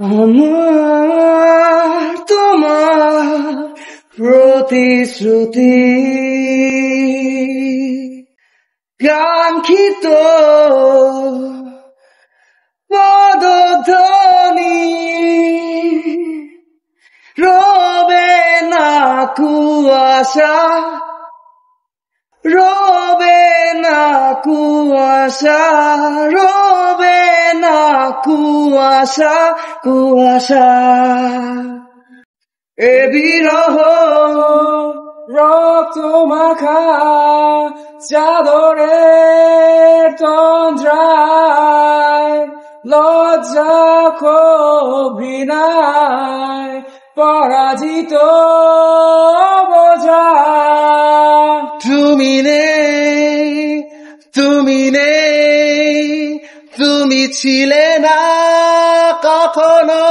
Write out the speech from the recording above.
আমার তোমার প্রতিশ্রুতি কাঙ্ক্ষিত পদধ্বনি রবে না কুয়াশা, রবে না কুয়াশা, রবে না কুয়াশা, কুয়াশা। এ বিরহ রক্ত মাখা চাদরে তন্দ্রায় লজ্জা ঘৃণায় পরাজিত বোঝা। তুমি নেই, তুমি নেই, তুমি ছিলে না কখনো।